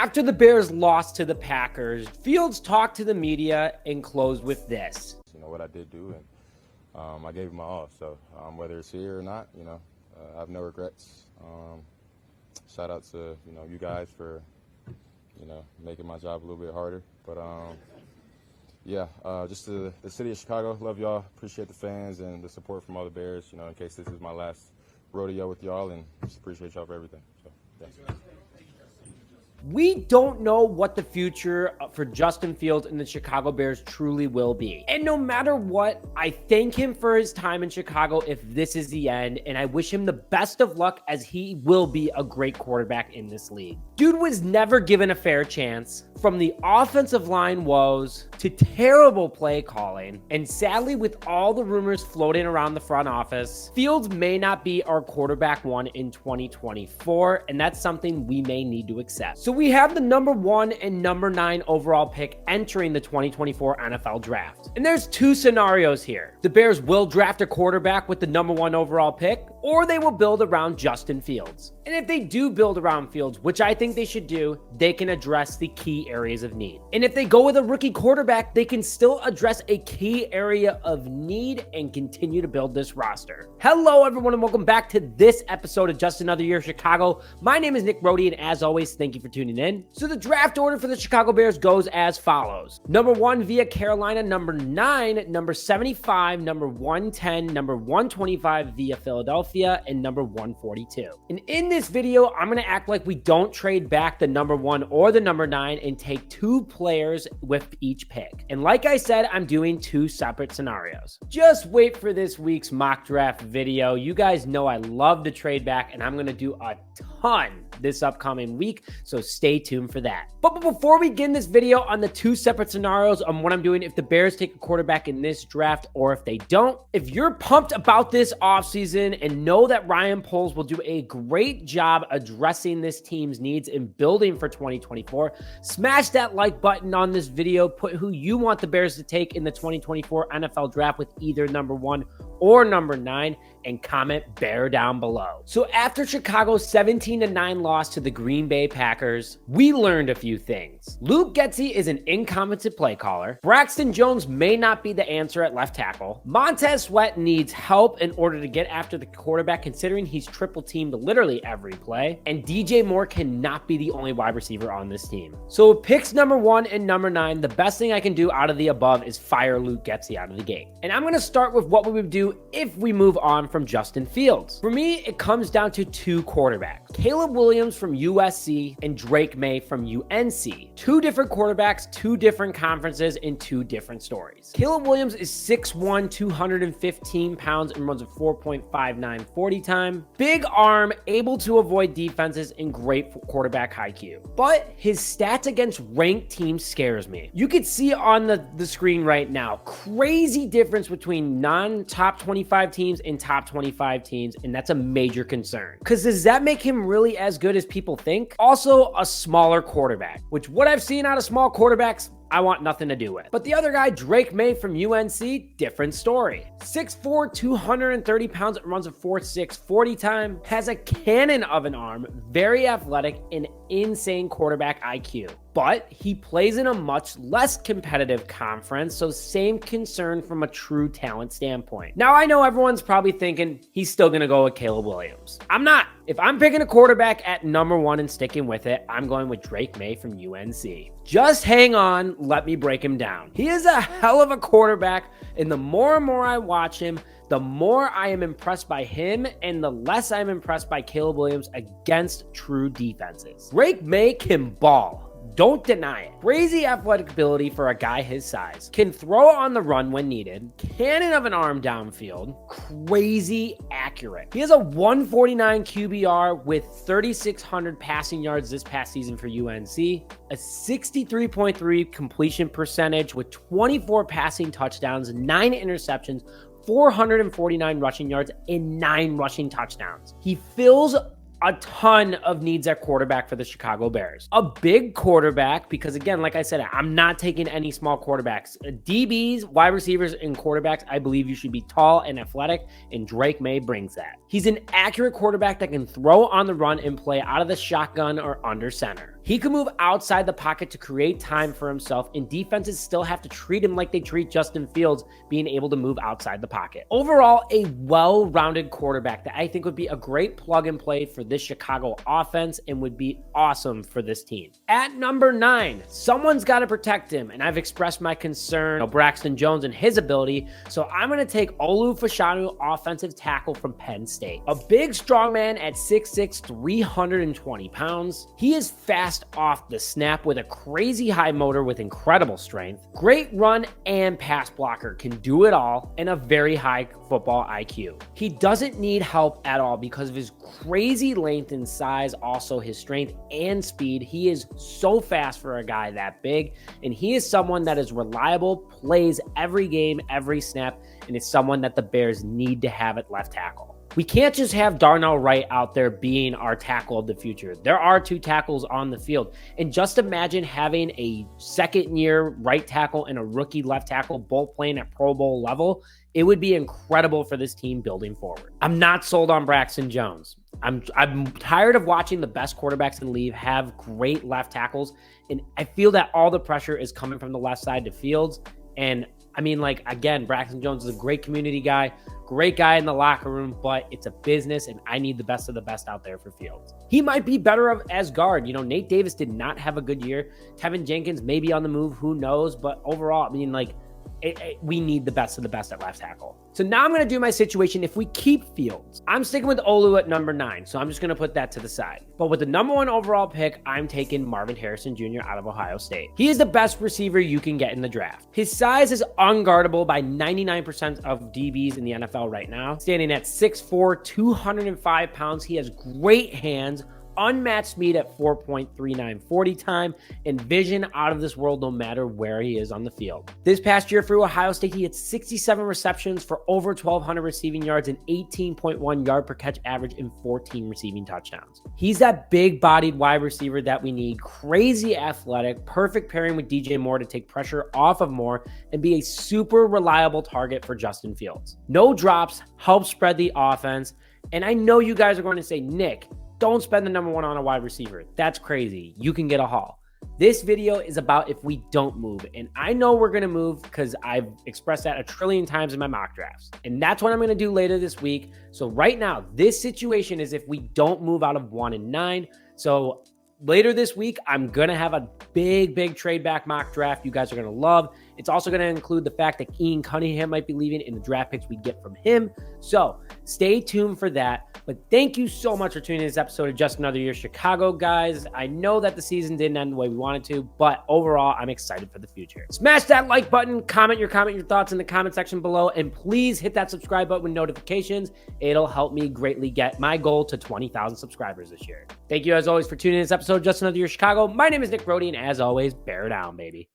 After the Bears lost to the Packers, Fields talked to the media and closed with this. You know what I did do, and I gave it my all. So whether it's here or not, I have no regrets. Shout out to you guys for making my job a little bit harder. But yeah, just the city of Chicago, love y'all. Appreciate the fans and the support from all the Bears. In case this is my last rodeo with y'all, and just appreciate y'all for everything. So, yeah. We don't know what the future for Justin Fields and the Chicago Bears truly will be. And no matter what, I thank him for his time in Chicago if this is the end, and I wish him the best of luck as he will be a great quarterback in this league. Dude was never given a fair chance. From the offensive line woes to terrible play calling, and sadly with all the rumors floating around the front office, Fields may not be our quarterback one in 2024, and that's something we may need to accept. So we have the number 1 and number 9 overall pick entering the 2024 NFL draft. And there's two scenarios here. The Bears will draft a quarterback with the number 1 overall pick, or they will build around Justin Fields. And if they do build around Fields, which I think they should do, they can address the key areas of need. And if they go with a rookie quarterback, they can still address a key area of need and continue to build this roster. Hello, everyone, and welcome back to this episode of Just Another Year Chicago. My name is Nick Brody, and as always, thank you for tuning in. So the draft order for the Chicago Bears goes as follows. Number 1 via Carolina, number 9, number 75, number 110, number 125 via Philadelphia, and number 142. And in this video, I'm going to act like we don't trade back the number 1 or the number 9 and take 2 players with each pick. And like I said, I'm doing 2 separate scenarios. Just wait for this week's mock draft video. You guys know I love to trade back, and I'm going to do a ton this upcoming week, so stay tuned for that. But before we begin this video on the 2 separate scenarios on what I'm doing if the Bears take a quarterback in this draft or if they don't, if you're pumped about this offseason and know that Ryan Poles will do a great job addressing this team's needs and building for 2024, smash that like button on this video, put who you want the Bears to take in the 2024 NFL draft with either number 1 or number 9, and comment Bear down below. So after Chicago's 17-9 loss to the Green Bay Packers, we learned a few things. Luke Getsy is an incompetent play caller. Braxton Jones may not be the answer at left tackle. Montez Sweat needs help in order to get after the quarterback, considering he's triple teamed literally every play. And DJ Moore cannot be the only wide receiver on this team. So picks number 1 and number 9, the best thing I can do out of the above is fire Luke Getsy out of the gate. And I'm going to start with what we would do if we move on from Justin Fields. For me, it comes down to 2 quarterbacks. Caleb Williams from USC and Drake Maye from UNC. 2 different quarterbacks, 2 different conferences, and 2 different stories. Caleb Williams is 6'1", 215 pounds, and runs a 4.59 40 time. Big arm, able to avoid defenses, and great quarterback IQ. But his stats against ranked teams scares me. You can see on the screen right now, crazy difference between non-top 25 teams and top 25 teams, and that's a major concern. Because does that make him really as good as people think? Also, a smaller quarterback, which what I've seen out of small quarterbacks, I want nothing to do with. But the other guy, Drake Maye from UNC, different story. 6'4", 230 pounds, runs a 4.6 40 time, has a cannon of an arm, very athletic, and insane quarterback IQ. But he plays in a much less competitive conference, so same concern from a true talent standpoint. Now, I know everyone's probably thinking he's still going to go with Caleb Williams. I'm not. If I'm picking a quarterback at number 1 and sticking with it, I'm going with Drake Maye from UNC. Just hang on, let me break him down. He is a hell of a quarterback, and the more and more I watch him, the more I am impressed by him and the less I'm impressed by Caleb Williams against true defenses. Drake Maye can ball. Don't deny it. Crazy athletic ability for a guy his size. Can throw on the run when needed. Cannon of an arm downfield. Crazy accurate. He has a 149 QBR with 3,600 passing yards this past season for UNC. A 63.3 completion percentage with 24 passing touchdowns, 9 interceptions, 449 rushing yards, and 9 rushing touchdowns. He fills a ton of needs at quarterback for the Chicago Bears. A big quarterback, because again, like I said, I'm not taking any small quarterbacks. DBs, wide receivers, and quarterbacks, I believe you should be tall and athletic, and Drake Maye brings that. He's an accurate quarterback that can throw on the run and play out of the shotgun or under center. He can move outside the pocket to create time for himself, and defenses still have to treat him like they treat Justin Fields, being able to move outside the pocket. Overall, a well-rounded quarterback that I think would be a great plug and play for this Chicago offense and would be awesome for this team. At number 9, someone's got to protect him, and I've expressed my concern of Braxton Jones and his ability, so I'm going to take OluFashanu, offensive tackle from Penn State. A big, strong man at 6'6", 320 pounds. He is fast off the snap with a crazy high motor with incredible strength. Great run and pass blocker, can do it all, and a very high football IQ. He doesn't need help at all because of his crazy length and size, also his strength and speed. He is so fast for a guy that big, and he is someone that is reliable, plays every game, every snap, and is someone that the Bears need to have at left tackle. We can't just have Darnell Wright out there being our tackle of the future. There are 2 tackles on the field. And just imagine having a second-year right tackle and a rookie left tackle both playing at Pro Bowl level. It would be incredible for this team building forward. I'm not sold on Braxton Jones. I'm tired of watching the best quarterbacks in the league have great left tackles. And I feel that all the pressure is coming from the left side to Fields. And I mean, like, again, Braxton Jones is a great community guy, great guy in the locker room, but it's a business, and I need the best of the best out there for Fields. He might be better as guard. You know, Nate Davis did not have a good year. Tevin Jenkins may be on the move, who knows? But overall, I mean, like, we need the best of the best at left tackle. So now I'm going to do my situation if we keep Fields. I'm sticking with Olu at number 9, so I'm just going to put that to the side. But with the number 1 overall pick, I'm taking Marvin Harrison Jr. out of Ohio State. He is the best receiver you can get in the draft. His size is unguardable by 99% of DBs in the NFL right now. Standing at 6'4", 205 pounds, he has great hands, unmatched speed at 4.39 40 time, and vision out of this world no matter where he is on the field. This past year for Ohio State, he had 67 receptions for over 1,200 receiving yards and 18.1 yard per catch average and 14 receiving touchdowns. He's that big-bodied wide receiver that we need, crazy athletic, perfect pairing with DJ Moore to take pressure off of Moore and be a super reliable target for Justin Fields. No drops, help spread the offense, and I know you guys are going to say, Nick, don't spend the number 1 on a wide receiver. That's crazy. You can get a haul. This video is about if we don't move. And I know we're going to move because I've expressed that a trillion times in my mock drafts. And that's what I'm going to do later this week. So right now, this situation is if we don't move out of 1 and 9. So later this week, I'm going to have a big trade back mock draft you guys are going to love. It's also going to include the fact that Ian Cunningham might be leaving in the draft picks we get from him. So stay tuned for that. But thank you so much for tuning in this episode of Just Another Year Chicago, guys. I know that the season didn't end the way we wanted to, but overall, I'm excited for the future. Smash that like button, comment your thoughts in the comment section below, and please hit that subscribe button with notifications. It'll help me greatly get my goal to 20,000 subscribers this year. Thank you, as always, for tuning in this episode of Just Another Year Chicago. My name is Nick Brody, and as always, bear down, baby.